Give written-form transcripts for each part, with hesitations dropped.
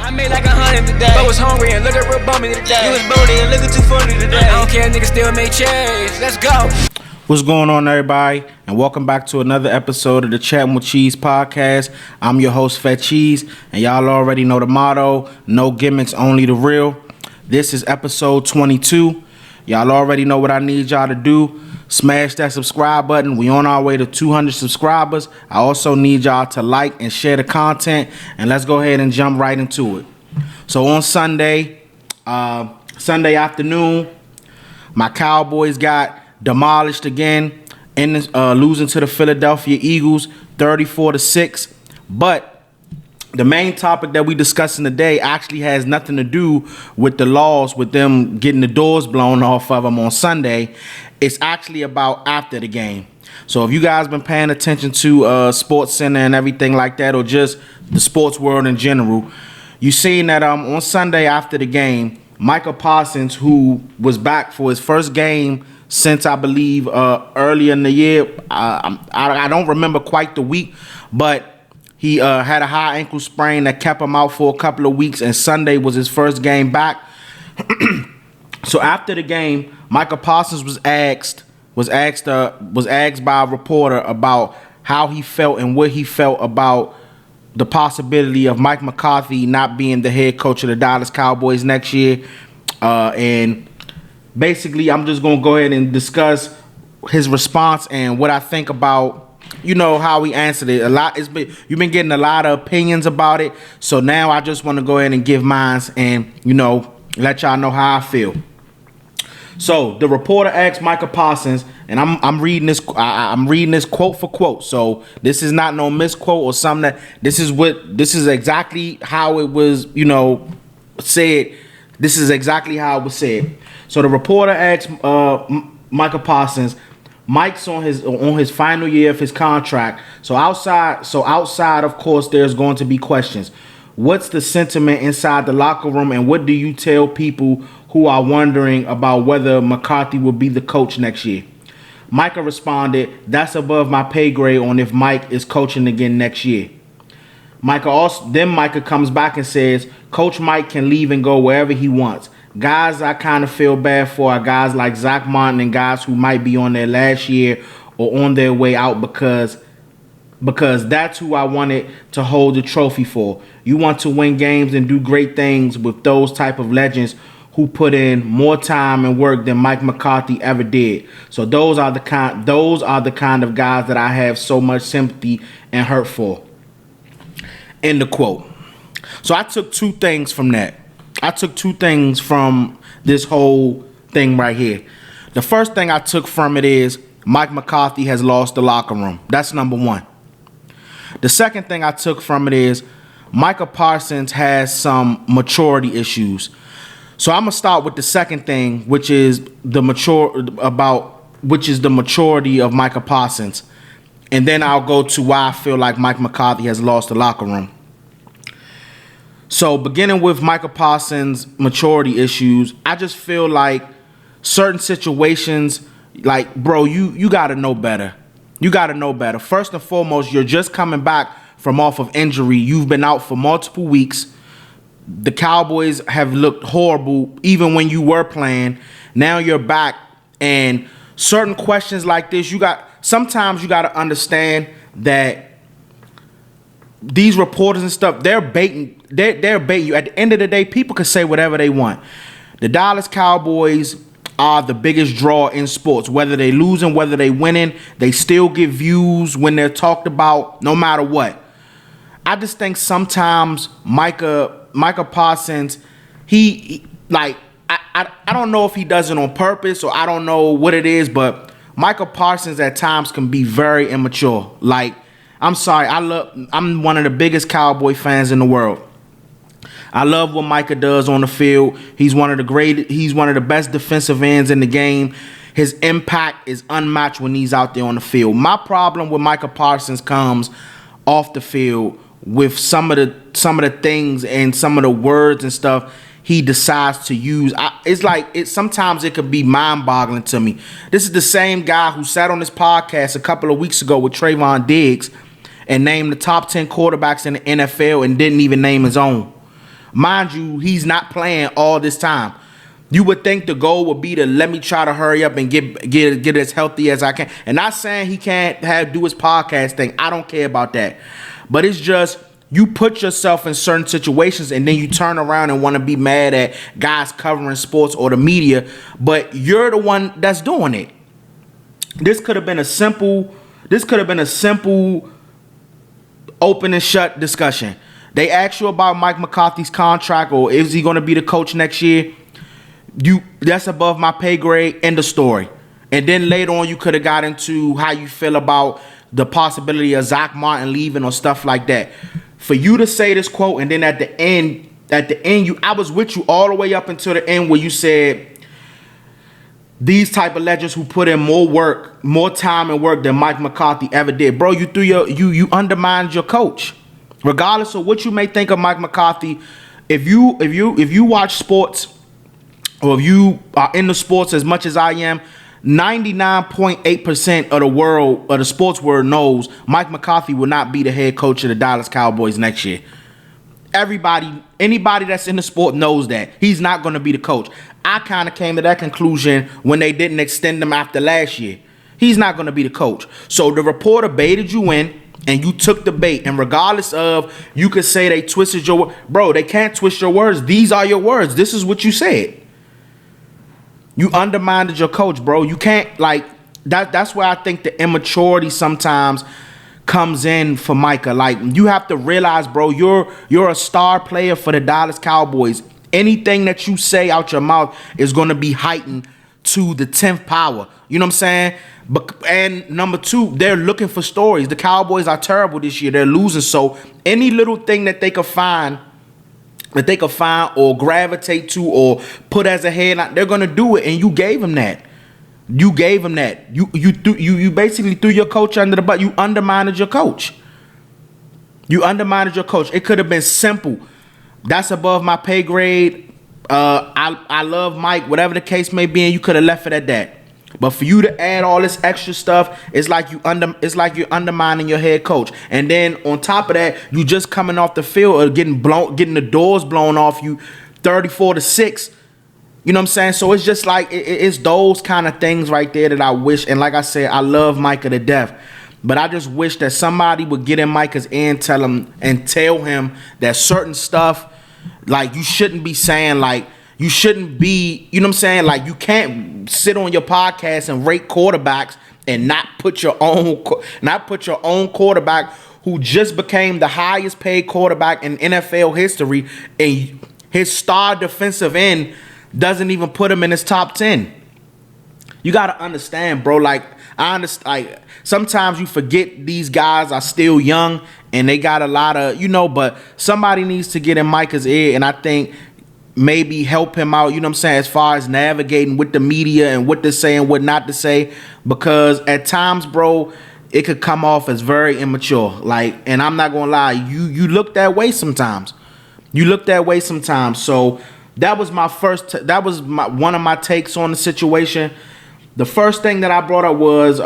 I made like 100 today, but was hungry and looking real bummy today. You was bony and looking too funny today. I don't care, niggas still make change. Let's go. What's going on, everybody? And welcome back to another episode of the Chatting with Cheeze podcast. I'm your host, Fat Cheeze, and y'all already know the motto: no gimmicks, only the real. This is episode 22. Y'all already know what I need y'all to do. Smash that subscribe button. We on our way to 200 subscribers. I also need y'all to like and share the content, and let's go ahead and jump right into it. So on Sunday afternoon, my Cowboys got demolished again, losing to the Philadelphia Eagles 34-6. But the main topic that we discussing today actually has nothing to do with the loss, with them getting the doors blown off of them on Sunday. It's actually about after the game. So if you guys been paying attention to Sports Center and everything like that, or just the sports world in general, you seen that on Sunday after the game, Micah Parsons, who was back for his first game since I believe earlier in the year, I don't remember quite the week, but he had a high ankle sprain that kept him out for a couple of weeks, and Sunday was his first game back. So after the game, Micah Parsons was asked by a reporter about how he felt and what he felt about the possibility of Mike McCarthy not being the head coach of the Dallas Cowboys next year, and basically, I'm just going to go ahead and discuss his response and what I think about, how he answered it. You've been getting a lot of opinions about it. So now I just want to go ahead and give mine and, let y'all know how I feel. So the reporter asked Micah Parsons, and I'm reading this. I'm reading this quote for quote. So this is not no misquote or something. This is exactly how it was, said. This is exactly how it was said. So the reporter asked Micah Parsons, Mike's on his final year of his contract. So outside, of course, there's going to be questions. What's the sentiment inside the locker room, and what do you tell people who are wondering about whether McCarthy will be the coach next year? Micah responded, that's above my pay grade on if Mike is coaching again next year. Micah comes back and says, Coach Mike can leave and go wherever he wants. Guys I kind of feel bad for are guys like Zach Martin and guys who might be on their last year or on their way out because that's who I wanted to hold the trophy for. You want to win games and do great things with those type of legends who put in more time and work than Mike McCarthy ever did. So those are the kind of guys that I have so much sympathy and hurt for. End of quote. So I took two things from that. I took two things from this whole thing right here. The first thing I took from it is Mike McCarthy has lost the locker room. That's number one. The second thing I took from it is Micah Parsons has some maturity issues. So I'm gonna start with the second thing, which is the maturity of Micah Parsons, and then I'll go to why I feel like Mike McCarthy has lost the locker room. So beginning with Micah Parsons' maturity issues, I just feel like certain situations, like, bro, you got to know better. You got to know better. First and foremost, you're just coming back from off of injury. You've been out for multiple weeks. The Cowboys have looked horrible even when you were playing. Now you're back, and certain questions like this, sometimes you got to understand that these reporters and stuff, they're baiting you. At the end of the day, people can say whatever they want. The Dallas Cowboys are the biggest draw in sports. Whether they losing, whether they winning, they still get views when they're talked about, no matter what. I just think sometimes Micah Parsons, I don't know if he does it on purpose or I don't know what it is, but Micah Parsons at times can be very immature. Like, I'm sorry, I'm one of the biggest Cowboy fans in the world. I love what Micah does on the field. He's one of the best defensive ends in the game. His impact is unmatched when he's out there on the field. My problem with Micah Parsons comes off the field with some of the things and some of the words and stuff he decides to use. Sometimes it could be mind-boggling to me. This is the same guy who sat on this podcast a couple of weeks ago with Trayvon Diggs and named the top 10 quarterbacks in the NFL and didn't even name his own. Mind you, he's not playing all this time. You would think the goal would be to let me try to hurry up and get as healthy as I can. And not saying he can't do his podcast thing. I don't care about that. But it's just you put yourself in certain situations and then you turn around and want to be mad at guys covering sports or the media, but you're the one that's doing it. This could have been a simple open and shut discussion. They asked you about Mike McCarthy's contract or is he going to be the coach next year? That's above my pay grade. End of story. And then later on, you could have got into how you feel about the possibility of Zach Martin leaving or stuff like that. For you to say this quote, and then at the end, I was with you all the way up until the end where you said these type of legends who put in more time and work than Mike McCarthy ever did, bro. You undermined your coach, regardless of what you may think of Mike McCarthy. If you watch sports, or if you are into sports as much as I am, 99.8% of the world, of the sports world knows Mike McCarthy will not be the head coach of the Dallas Cowboys next year. Anybody that's in the sport knows that. He's not going to be the coach. I kind of came to that conclusion when they didn't extend him after last year. He's not going to be the coach. So the reporter baited you in, and you took the bait. And regardless of, you could say they twisted your... Bro, they can't twist your words. These are your words. This is what you said. You undermined your coach, bro. You can't, like, that's where I think the immaturity sometimes comes in for Micah. Like, you have to realize, bro, you're a star player for the Dallas Cowboys. Anything that you say out your mouth is going to be heightened to the 10th power. You know what I'm saying? And number two, they're looking for stories. The Cowboys are terrible this year. They're losing. So any little thing that they could find or gravitate to or put as a headline, they're gonna do it. And you gave them that. You basically threw your coach under the bus. You undermined your coach. It could have been simple. That's above my pay grade. I love Mike, whatever the case may be, and you could have left it at that. But for you to add all this extra stuff, it's like you're undermining your head coach. And then on top of that, you just coming off the field or getting the doors blown off you 34-6. You know what I'm saying? So it's just like it's those kind of things right there that I wish. And like I said, I love Micah to death. But I just wish that somebody would get in Micah's ear and tell him that certain stuff, like, you shouldn't be saying, like, you shouldn't be, you know what I'm saying? Like, you can't sit on your podcast and rate quarterbacks and not put your own quarterback who just became the highest paid quarterback in NFL history, and his star defensive end doesn't even put him in his top 10. You got to understand, bro. Like, I understand. Like, sometimes you forget these guys are still young and they got a lot of, but somebody needs to get in Micah's ear, and I think maybe help him out, you know what I'm saying, as far as navigating with the media and what to say and what not to say, because at times, bro, it could come off as very immature. Like, and I'm not gonna lie, you look that way sometimes. So that was one of my takes on the situation. The first thing that I brought up was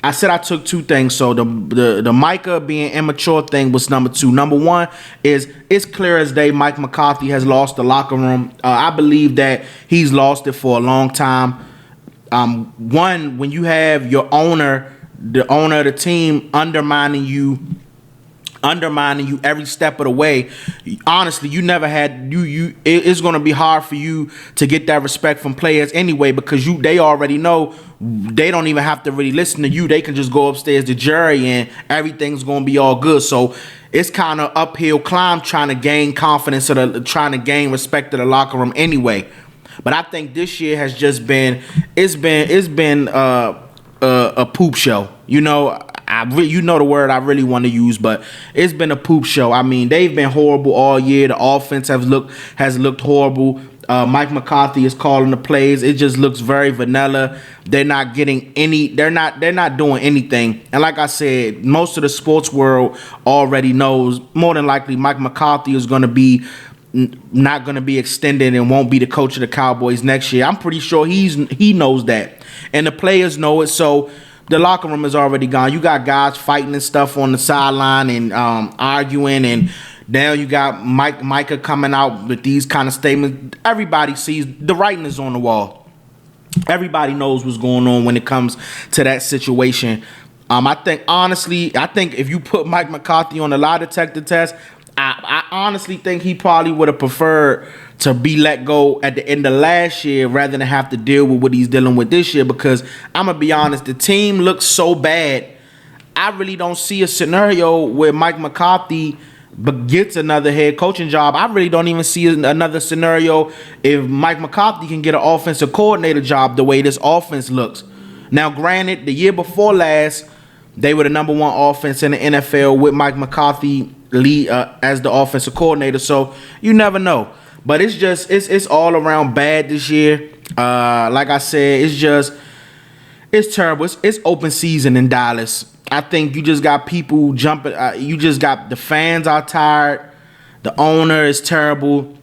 I said I took two things. So the Micah being immature thing was number two. Number one is it's clear as day Mike McCarthy has lost the locker room. I believe that he's lost it for a long time. One, when you have your owner, the owner of the team undermining you every step of the way, honestly, you never had it's going to be hard for you to get that respect from players anyway, because they already know they don't even have to really listen to you. They can just go upstairs to Jerry and everything's going to be all good. So it's kind of uphill climb trying to gain confidence or trying to gain respect of the locker room anyway. But I think this year has just been a poop show. You know the word I really want to use, but it's been a poop show. I mean, they've been horrible all year. The offense has looked horrible. Mike McCarthy is calling the plays. It just looks very vanilla. They're not getting any. They're not doing anything. And like I said, most of the sports world already knows more than likely Mike McCarthy is going to be not going to be extended and won't be the coach of the Cowboys next year. I'm pretty sure he knows that, and the players know it. So the locker room is already gone. You got guys fighting and stuff on the sideline and arguing, and Now you got Micah coming out with these kind of statements. Everybody sees the writing is on the wall. Everybody knows what's going on when it comes to that situation. I think if you put Mike McCarthy on the lie detector test, I honestly think he probably would have preferred to be let go at the end of last year rather than have to deal with what he's dealing with this year, because I'm going to be honest, the team looks so bad. I really don't see a scenario where Mike McCarthy gets another head coaching job. I really don't even see another scenario if Mike McCarthy can get an offensive coordinator job the way this offense looks. Now, granted, the year before last, they were the number one offense in the NFL with Mike McCarthy lead as the offensive coordinator. So you never know. But it's all around bad this year. Like I said, it's terrible. It's open season in Dallas. I think you just got people jumping. You just got the fans are tired. The owner is terrible.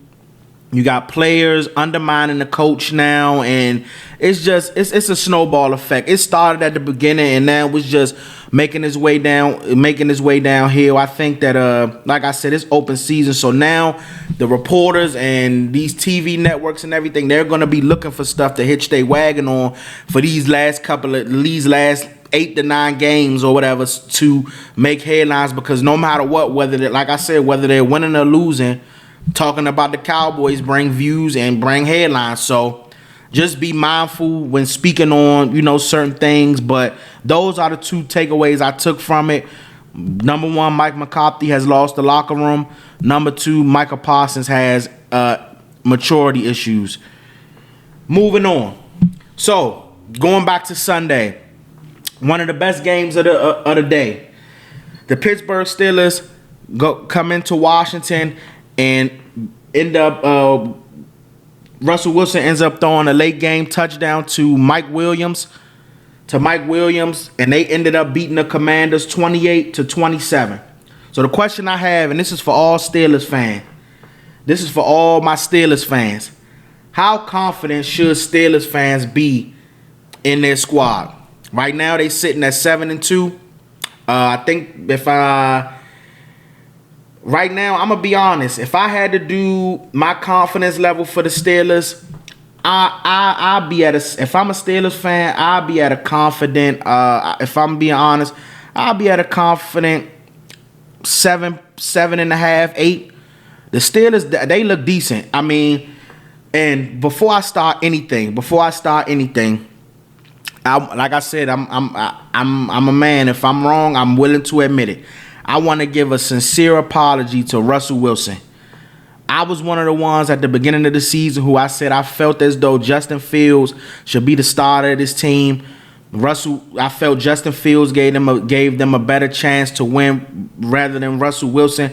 You got players undermining the coach now, and it's a snowball effect. It started at the beginning, and now it's just making its way downhill. I think that, like I said, it's open season, so now the reporters and these TV networks and everything, they're gonna be looking for stuff to hitch their wagon on for these last 8 to 9 games or whatever to make headlines, because no matter what, whether they're winning or losing, talking about the Cowboys bring views and bring headlines. So just be mindful when speaking on, certain things. But those are the two takeaways I took from it. Number one, Mike McCarthy has lost the locker room. Number two, Micah Parsons has maturity issues. Moving on. So going back to Sunday, one of the best games of the day. The Pittsburgh Steelers come into Washington and end up Russell Wilson ends up throwing a late game touchdown to Mike Williams, and they ended up beating the Commanders 28-27. So the question I have, and this is for all Steelers fans, this is for all my Steelers fans, how confident should Steelers fans be in their squad? Right now they sitting at 7-2. I think right now, I'm gonna be honest. If I had to do my confidence level for the Steelers, I'll be at a. If I'm a Steelers fan, I'll be at a confident. If I'm being honest, I'll be at a confident 7.5, 8. The Steelers, they look decent. I mean, and before I start anything, like I said, I'm a man. If I'm wrong, I'm willing to admit it. I want to give a sincere apology to Russell Wilson. I was one of the ones at the beginning of the season who I said I felt as though Justin Fields should be the starter of this team. I felt Justin Fields gave them a better chance to win rather than Russell Wilson.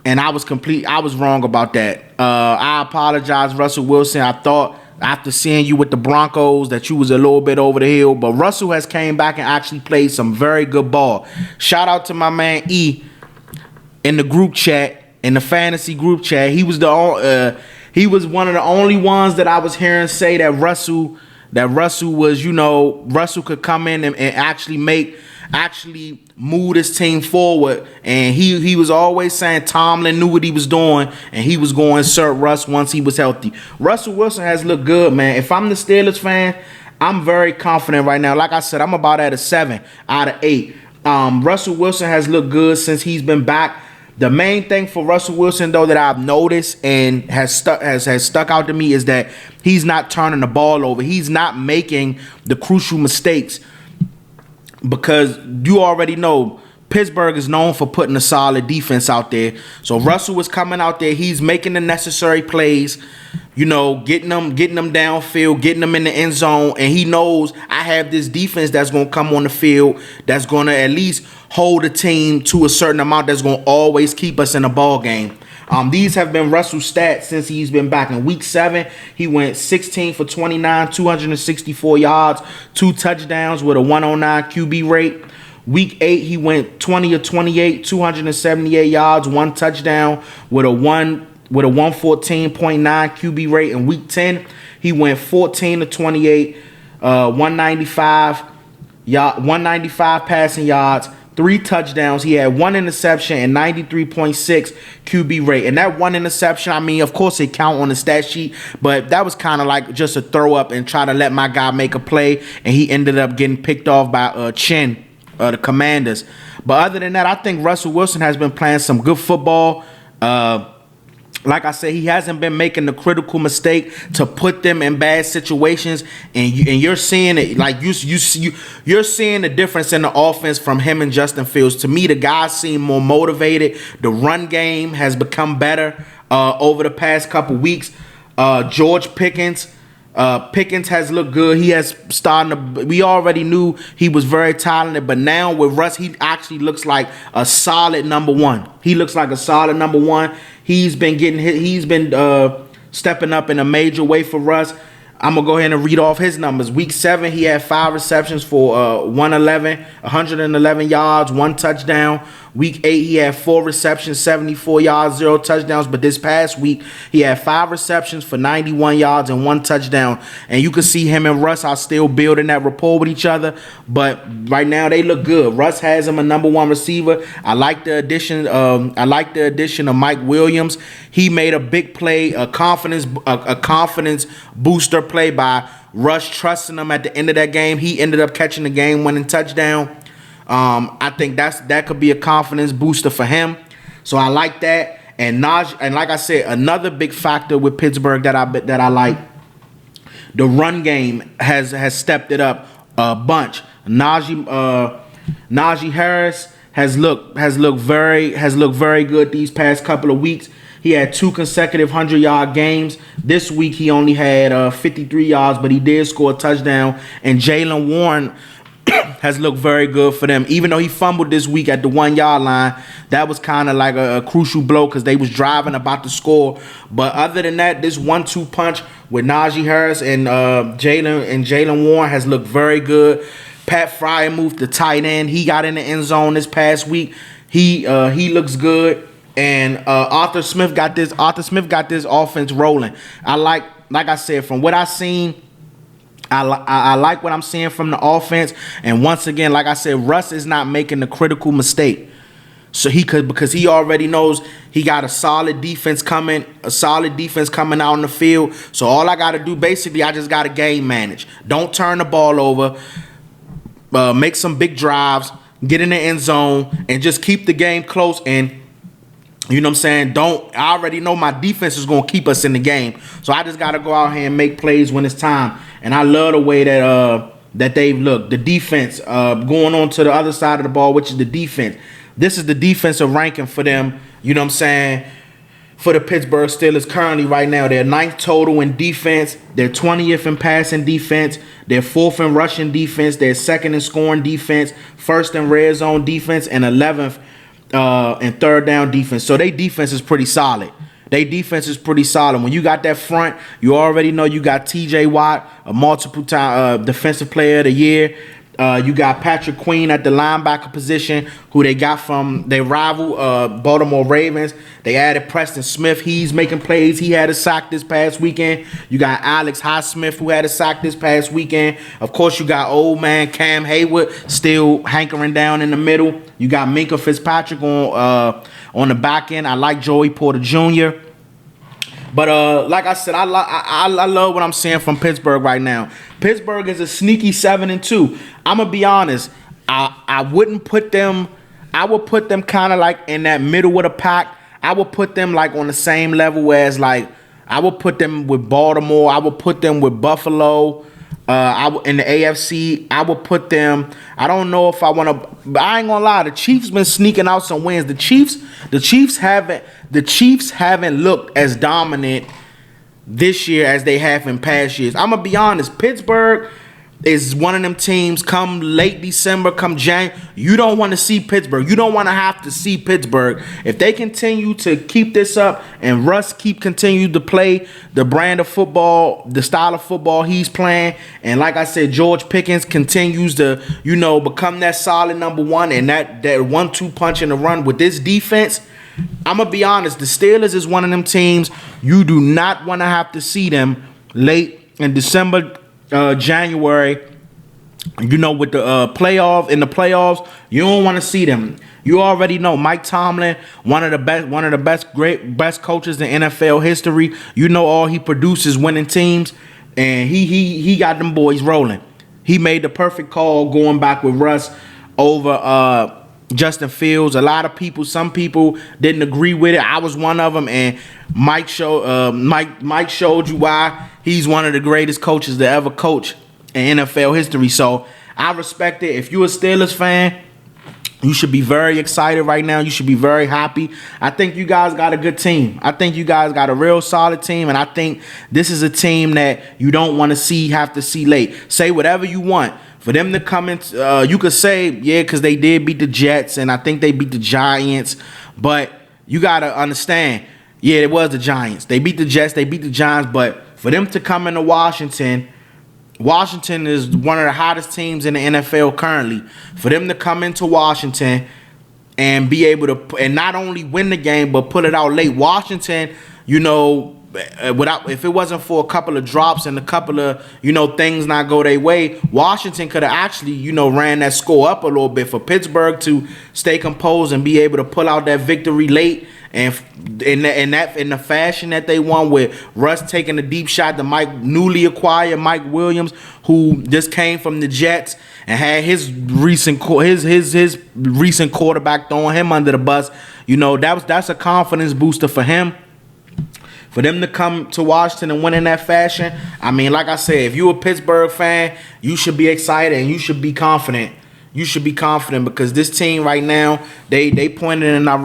And I was wrong about that. I apologize, Russell Wilson. I thought after seeing you with the Broncos that you was a little bit over the hill, but Russell has came back and actually played some very good ball. Shout out to my man E in the group chat, in the fantasy group chat. He was one of the only ones that I was hearing say that Russell was, Russell could come in and actually move this team forward. And he was always saying Tomlin knew what he was doing and he was going to insert Russ once he was healthy. Russell Wilson has looked good, man. If I'm the Steelers fan, I'm very confident right now. Like I said, I'm about at a 7 out of 8. Russell Wilson has looked good since he's been back. The main thing for Russell Wilson, though, that I've noticed and has stuck out to me is that he's not turning the ball over. He's not making the crucial mistakes, because you already know Pittsburgh is known for putting a solid defense out there. So Russell was coming out there. He's making the necessary plays, getting them downfield, getting them in the end zone. And he knows I have this defense that's going to come on the field that's going to at least hold the team to a certain amount that's going to always keep us in a ball game. These have been Russell's stats since he's been back. In week 7, he went 16 for 29, 264 yards, 2 touchdowns with a 109 QB rate. Week 8, he went 20 of 28, 278 yards, 1 touchdown with a 114.9 QB rate. In week 10, he went 14 of 28, 195 passing yards, 3 touchdowns. He had 1 interception and 93.6 QB rate. And that 1 interception, I mean, of course it count on the stat sheet, but that was kind of like just a throw up and try to let my guy make a play, and he ended up getting picked off by Chin, the Commanders. But other than that, I think Russell Wilson has been playing some good football. Like I said, he hasn't been making the critical mistake to put them in bad situations, and you're seeing it. Like you're seeing the difference in the offense from him and Justin Fields. To me, the guys seem more motivated. The run game has become better over the past couple weeks. George Pickens has looked good. He has we already knew he was very talented, but now with Russ, he actually looks like a solid number one. He's been getting hit. He's been stepping up in a major way for us. I'm going to go ahead and read off his numbers. Week 7, he had 5 receptions for 111 yards, 1 touchdown. Week 8, he had 4 receptions, 74 yards, 0 touchdowns. But this past week, he had 5 receptions for 91 yards and 1 touchdown. And you can see him and Russ are still building that rapport with each other. But right now, they look good. Russ has him a number 1 receiver. I like the addition of Mike Williams. He made a big play, a confidence booster play by Russ trusting him at the end of that game. He ended up catching the game-winning touchdown. I think that could be a confidence booster for him. So I like that. And like I said, another big factor with Pittsburgh that I like, the run game has stepped it up a bunch. Najee Harris has looked very good these past couple of weeks. He had 2 consecutive 100-yard games. This week he only had 53 yards, but he did score a touchdown. And Jaylen Warren has looked very good for them. Even though he fumbled this week at the 1-yard line, that was kind of like a crucial blow because they was driving about to score. But other than that, this 1-2 punch with Najee Harris and Jaylen Warren has looked very good. Pat Fryer moved to tight end. He got in the end zone this past week. He looks good. And Arthur Smith got this offense rolling. Like I said, from what I seen, I like what I'm seeing from the offense. And once again, like I said, Russ is not making the critical mistake. So because he already knows he got a solid defense coming out in the field. So all I got to do, basically, I just got to game manage. Don't turn the ball over. Make some big drives. Get in the end zone. And just keep the game close. And you know what I'm saying? I already know my defense is going to keep us in the game. So I just got to go out here and make plays when it's time. And I love the way that they've looked. The defense going on to the other side of the ball, which is the defense. This is the defensive ranking for them. You know what I'm saying? For the Pittsburgh Steelers currently right now. They're 9th total in defense. They're 20th in passing defense. They're 4th in rushing defense. They're 2nd in scoring defense. 1st in red zone defense. And 11th and 3rd down defense. So their defense is pretty solid. When you got that front, you already know you got TJ Watt, a multiple time defensive player of the year. You got Patrick Queen at the linebacker position, who they got from their rival Baltimore Ravens. They added Preston Smith. He's making plays. He had a sack this past weekend. You got Alex Highsmith, who had a sack this past weekend. Of course, you got old man Cam Hayward still hankering down in the middle. You got Minka Fitzpatrick on the back end. I like Joey Porter Jr. But like I said, I love what I'm seeing from Pittsburgh right now. Pittsburgh is a sneaky 7-2. I'm gonna be honest. I wouldn't put them. I would put them kind of like in that middle of the pack. I would put them like on the same level as like I would put them with Baltimore. I would put them with Buffalo. In the AFC, I would put them. I don't know if I want to. But I ain't gonna lie. The Chiefs been sneaking out some wins. The Chiefs haven't looked as dominant this year as they have in past years. I'm gonna be honest. Pittsburgh is one of them teams. Come late December, come January, you don't want to see Pittsburgh. You don't want to have to see Pittsburgh. If they continue to keep this up and Russ continue to play the brand of football, the style of football he's playing, and like I said, George Pickens continues to, become that solid number one and that 1-2 punch in the run with this defense, I'm going to be honest, the Steelers is one of them teams you do not want to have to see them late in December, January, You know, with the in the playoffs, you don't want to see them. You already know Mike Tomlin, one of the best coaches in NFL history. You know, all he produces winning teams, and he got them boys rolling. He made the perfect call going back with Russ over Justin Fields. A lot of people, some people didn't agree with it. I was one of them, and Mike showed you why he's one of the greatest coaches to ever coach in NFL history. So I respect it. If you're a Steelers fan, you should be very excited right now. You should be very happy. I think you guys got a good team. I think you guys got a real solid team, and I think this is a team that you don't want to have to see late. Say whatever you want. For them to come in, you could say, yeah, because they did beat the Jets, and I think they beat the Giants. But you got to understand, yeah, it was the Giants. They beat the Jets, they beat the Giants. But for them to come into Washington is one of the hottest teams in the NFL currently. For them to come into Washington and be able to, and not only win the game, but put it out late. Washington, you know, if it wasn't for a couple of drops and a couple of, you know, things not go their way, Washington could have actually, you know, ran that score up a little bit for Pittsburgh to stay composed and be able to pull out that victory late. And in the fashion that they won, with Russ taking a deep shot to newly acquired Mike Williams, who just came from the Jets and had his recent quarterback throwing him under the bus. You know, that's a confidence booster for him. For them to come to Washington and win in that fashion, I mean, like I said, if you're a Pittsburgh fan, you should be excited and you should be confident. You should be confident because this team right now, they pointing in the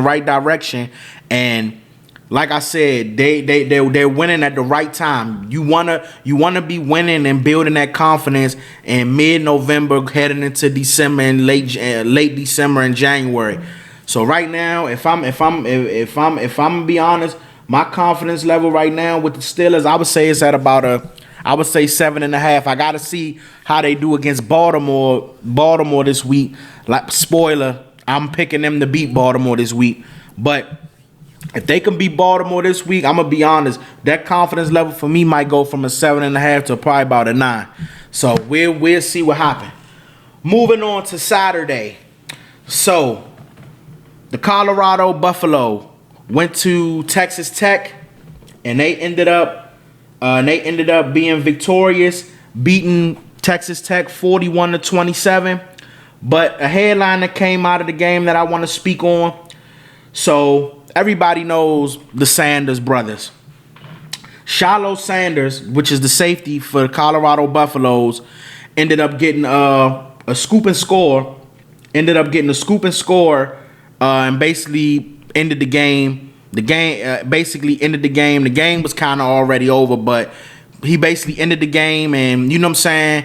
right direction, and like I said, they're winning at the right time. You wanna be winning and building that confidence in mid-November, heading into December and late December and January. So right now, if I'm gonna be honest, my confidence level right now with the Steelers, I would say it's at about 7.5. I gotta see how they do against Baltimore this week. Like, spoiler, I'm picking them to beat Baltimore this week. But if they can beat Baltimore this week, I'm gonna be honest, that confidence level for me might go from a 7.5 to probably about a 9. So we'll see what happens. Moving on to Saturday. So the Colorado Buffalo went to Texas Tech, and they ended up being victorious, beating Texas Tech 41-27. But a headline that came out of the game that I want to speak on. So everybody knows the Sanders brothers. Shiloh Sanders, which is the safety for the Colorado Buffaloes, ended up getting a scoop and score. And basically ended the game. The game The game was kind of already over, but he basically ended the game, and you know what I'm saying,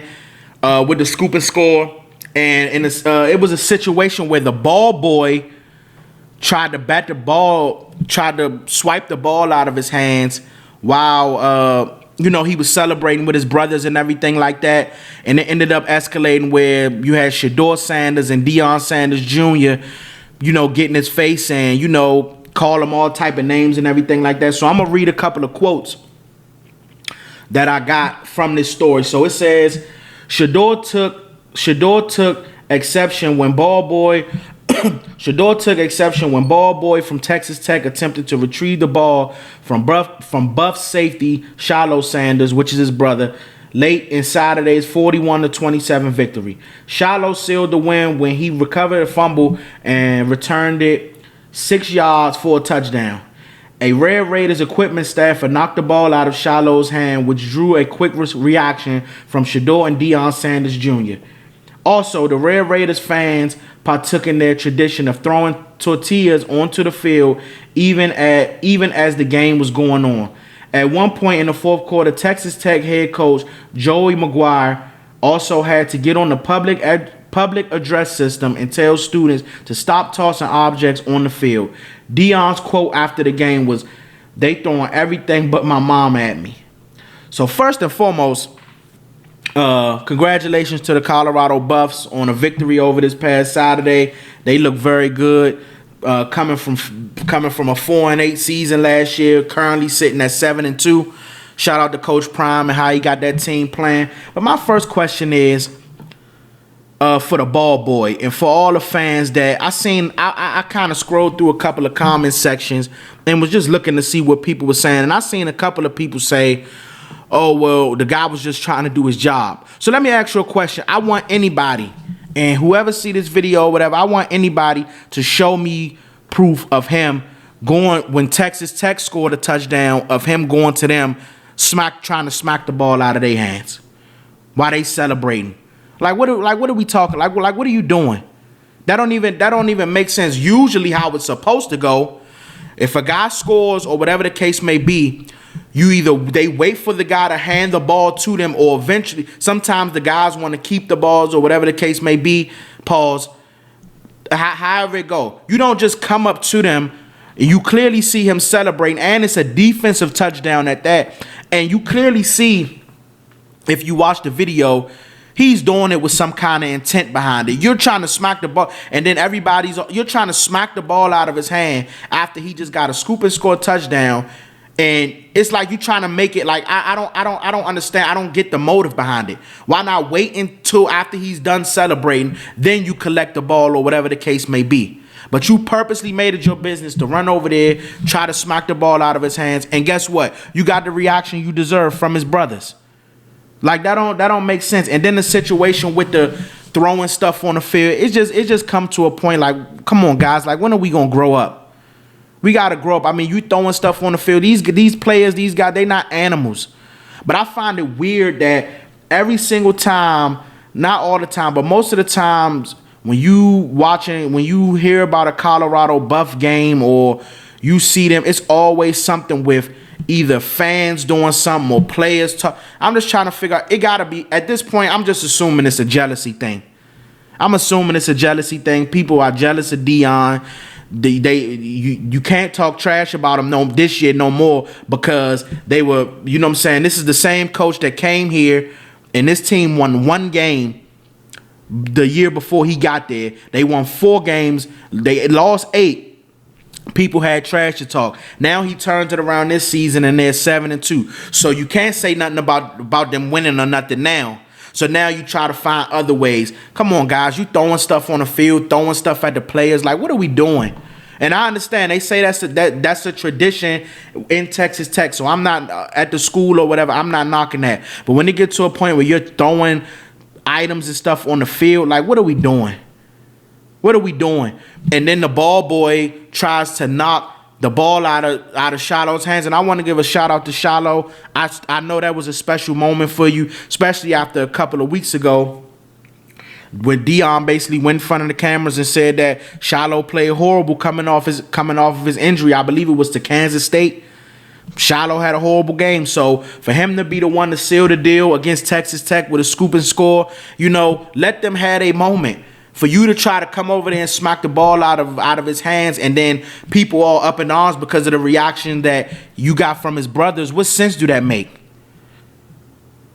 with the scoop and score. And it was a situation where the ball boy tried to swipe the ball out of his hands while he was celebrating with his brothers and everything like that. And it ended up escalating where you had Shedeur Sanders and Deion Sanders Jr., getting his face and, call him all type of names and everything like that. So I'm going to read a couple of quotes that I got from this story. So it says, Shedeur took exception when ball boy from Texas Tech attempted to retrieve the ball from Buff safety Shiloh Sanders, which is his brother, late in Saturday's 41-27 victory. Shiloh sealed the win when he recovered a fumble and returned it 6 yards for a touchdown. A Red Raiders equipment staffer knocked the ball out of Shiloh's hand, which drew a quick reaction from Shedeur and Deion Sanders Jr. Also, the Red Raiders fans partook in their tradition of throwing tortillas onto the field even as the game was going on. At one point in the fourth quarter, Texas Tech head coach Joey McGuire also had to get on the public address system and tell students to stop tossing objects on the field. Deion's quote after the game was, "They throwing everything but my mom at me." So first and foremost, congratulations to the Colorado Buffs on a victory over this past Saturday. They look very good. Coming from a 4-8 season last year, currently sitting at 7-2. Shout out to Coach Prime and how he got that team playing. But my first question is for the ball boy and for all the fans that I kind of scrolled through a couple of comment sections and was just looking to see what people were saying. And I seen a couple of people say, oh, well, the guy was just trying to do his job. So let me ask you a question. I want anybody, and whoever see this video or whatever, I want anybody to show me proof of him going, when Texas Tech scored a touchdown, of him going to them, trying to smack the ball out of their hands while they celebrating. Like what are we talking? Like what are you doing? That don't even make sense. Usually how it's supposed to go, if a guy scores or whatever the case may be, they wait for the guy to hand the ball to them, or eventually sometimes the guys want to keep the balls or whatever the case may be. Pause. However it go, you don't just come up to them. You clearly see him celebrating, and it's a defensive touchdown at that. And you clearly see, if you watch the video, he's doing it with some kind of intent behind it. You're trying to smack the ball, and then you're trying to smack the ball out of his hand after he just got a scoop and score touchdown. And it's like you trying to make it like I don't understand. I don't get the motive behind it. Why not wait until after he's done celebrating, then you collect the ball or whatever the case may be? But you purposely made it your business to run over there, try to smack the ball out of his hands, and guess what? You got the reaction you deserve from his brothers. Like that don't make sense. And then the situation with the throwing stuff on the field, it just come to a point like, come on guys, like when are we gonna grow up? We gotta grow up. I mean, you throwing stuff on the field. These players, these guys, they not animals. But I find it weird that every single time, not all the time, but most of the times when you hear about a Colorado Buff game or you see them, it's always something with either fans doing something or players talk. I'm just trying to figure out, it gotta be, at this point, I'm just assuming it's a jealousy thing. People are jealous of Deion. You can't talk trash about him this year no more, because they were, you know what I'm saying, this is the same coach that came here and this team won one game the year before he got there. They won 4 games, they lost 8. People had trash to talk. Now he turns it around this season and they're 7-2. So you can't say nothing about them winning or nothing now. So now you try to find other ways. Come on, guys. You throwing stuff on the field, throwing stuff at the players. Like, what are we doing? And I understand. They say that's a tradition in Texas Tech. So I'm not at the school or whatever. I'm not knocking that. But when it gets to a point where you're throwing items and stuff on the field, like, what are we doing? What are we doing? And then the ball boy tries to knock the ball out of Shiloh's hands. And I want to give a shout out to Shiloh. I know that was a special moment for you, especially after a couple of weeks ago when Deion basically went in front of the cameras and said that Shiloh played horrible coming off of his injury. I believe it was to Kansas State. Shiloh had a horrible game. So for him to be the one to seal the deal against Texas Tech with a scoop and score, let them have a moment. For you to try to come over there and smack the ball out of his hands, and then people all up in arms because of the reaction that you got from his brothers, what sense do that make?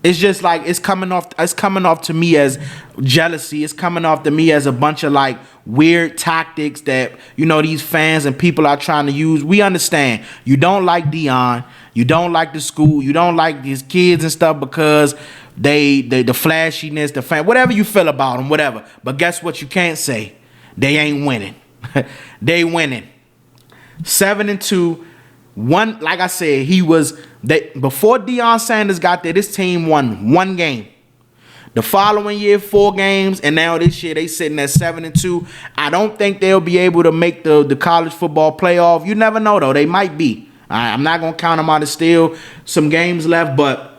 It's just like it's coming off to me as jealousy. It's coming off to me as a bunch of like weird tactics that these fans and people are trying to use. We understand you don't like Deion, you don't like the school, you don't like these kids and stuff because the flashiness, the fan, whatever you feel about them, whatever. But guess what? You can't say they ain't winning. They winning 7-2. One, like I said, before Deion Sanders got there, this team won 1 game. The following year, 4 games, and now this year they sitting at 7-2. I don't think they'll be able to make the college football playoff. You never know though; they might be. I'm not gonna count them out. There's still some games left, but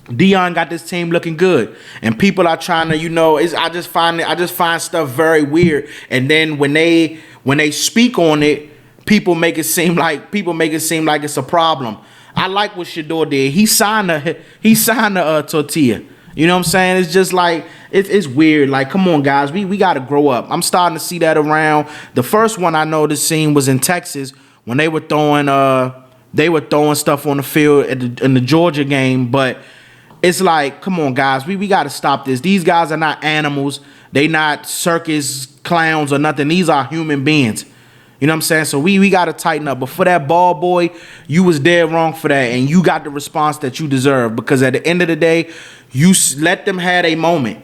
Deion got this team looking good, and people are trying to, I just find stuff very weird. And then when they speak on it, people make it seem like it's a problem. I like what Shador did. He signed a tortilla. You know what I'm saying? It's just like it's weird. Like, come on, guys, we got to grow up. I'm starting to see that around. The first one I noticed seen was in Texas when they were throwing stuff on the field in the Georgia game, but. It's like, come on, guys, we got to stop this. These guys are not animals. They not circus clowns or nothing. These are human beings. You You know what I'm saying? So we got to tighten up. But for that ball boy, you was dead wrong for that. And you got the response that you deserve. Because at the end of the day, you let them have a moment.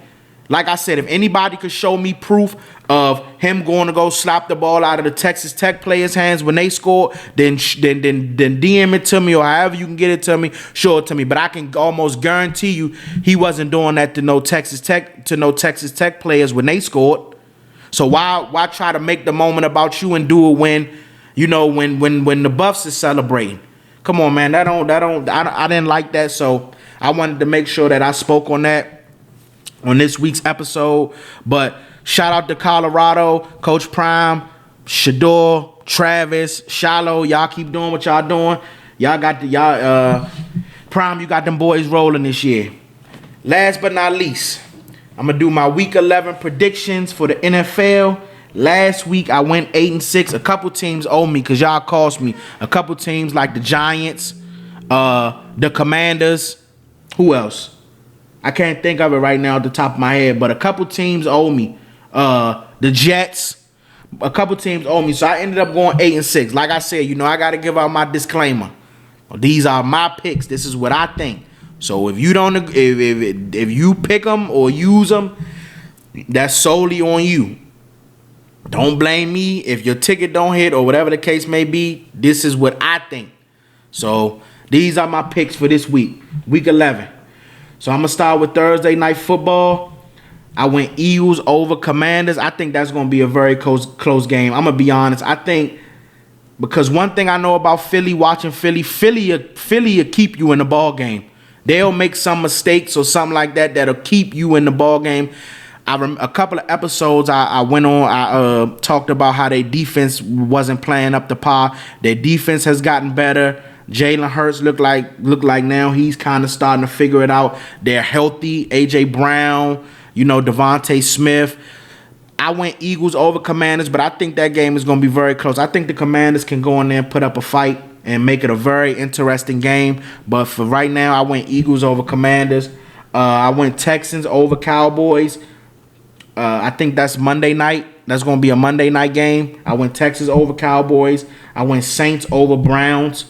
Like I said, if anybody could show me proof of him going to go slap the ball out of the Texas Tech players' hands when they scored, then DM it to me, or however you can get it to me, show it to me. But I can almost guarantee you he wasn't doing that to no Texas Tech players when they scored. So why try to make the moment about you and do it when the Buffs is celebrating? Come on, man. I didn't like that. So I wanted to make sure that I spoke on that on this week's episode. But shout out to Colorado, Coach Prime, Shador, Travis, Shiloh. Y'all keep doing what y'all doing. Y'all got Prime, you got them boys rolling this year. Last but not least, I'm gonna do my week 11 predictions for the NFL. Last week I went 8-6. A couple teams owe me because y'all cost me. A couple teams like the Giants, the Commanders. Who else? I can't think of it right now at the top of my head, but a couple teams owe me. The Jets, a couple teams owe me. So I ended up going 8-6. Like I said, I got to give out my disclaimer. These are my picks. This is what I think. So if you don't, if you pick them or use them, that's solely on you. Don't blame me if your ticket don't hit or whatever the case may be. This is what I think. So these are my picks for this week, week 11. So I'm going to start with Thursday Night Football. I went Eagles over Commanders. I think that's going to be a very close game. I'm going to be honest. I think because one thing I know about Philly, watching Philly will keep you in the ball game. They'll make some mistakes or something like that that'll keep you in the ball game. A couple of episodes I went on, I talked about how their defense wasn't playing up to par. Their defense has gotten better. Jalen Hurts look like now he's kind of starting to figure it out. They're healthy. AJ Brown, Devontae Smith. I went Eagles over Commanders, but I think that game is going to be very close. I think the Commanders can go in there and put up a fight and make it a very interesting game. But for right now, I went Eagles over Commanders. I went Texans over Cowboys. I think that's Monday night. That's going to be a Monday night game. I went Texans over Cowboys. I went Saints over Browns.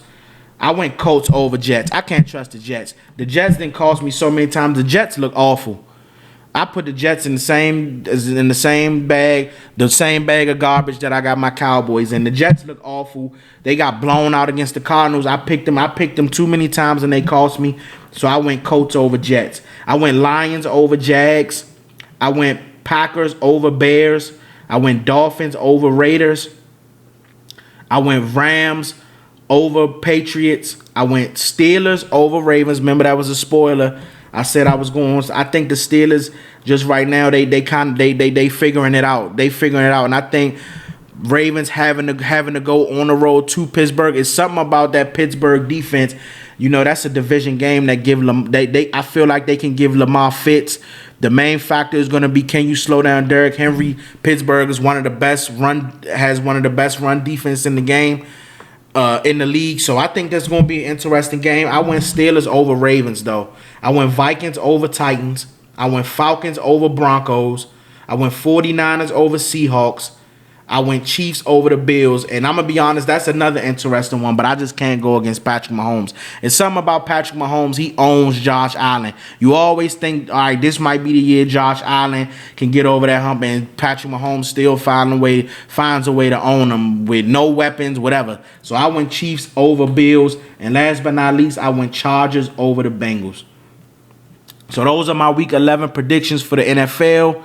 I went Colts over Jets. I can't trust the Jets. The Jets didn't cost me so many times. The Jets look awful. I put the Jets in the same bag of garbage that I got my Cowboys in. The Jets look awful. They got blown out against the Cardinals. I picked them too many times and they cost me. So I went Colts over Jets. I went Lions over Jags. I went Packers over Bears. I went Dolphins over Raiders. I went Rams over Patriots. I went Steelers over Ravens. Remember, that was a spoiler. I said I was going. I think the Steelers just right now they figuring it out. They figuring it out, and I think Ravens having to go on the road to Pittsburgh is something about that Pittsburgh defense. That's a division game that give them. I feel like they can give Lamar fits. The main factor is going to be, can you slow down Derrick Henry? Pittsburgh is has one of the best run defense in the game. In the league, so I think that's going to be an interesting game. I went Steelers over Ravens, though. I went Vikings over Titans. I went Falcons over Broncos. I went 49ers over Seahawks. I went Chiefs over the Bills. And I'm going to be honest, that's another interesting one, but I just can't go against Patrick Mahomes. It's something about Patrick Mahomes. He owns Josh Allen. You always think, all right, this might be the year Josh Allen can get over that hump, and Patrick Mahomes still finds a way to own him with no weapons, whatever. So I went Chiefs over Bills. And last but not least, I went Chargers over the Bengals. So those are my Week 11 predictions for the NFL.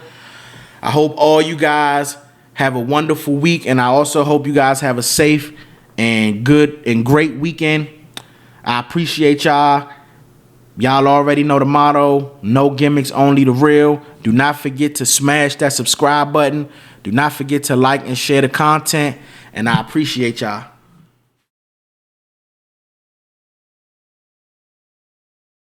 I hope all you guys have a wonderful week, and I also hope you guys have a safe and good and great weekend. I appreciate y'all. Y'all already know the motto: no gimmicks, only the real. Do not forget to smash that subscribe button. Do not forget to like and share the content, and I appreciate y'all.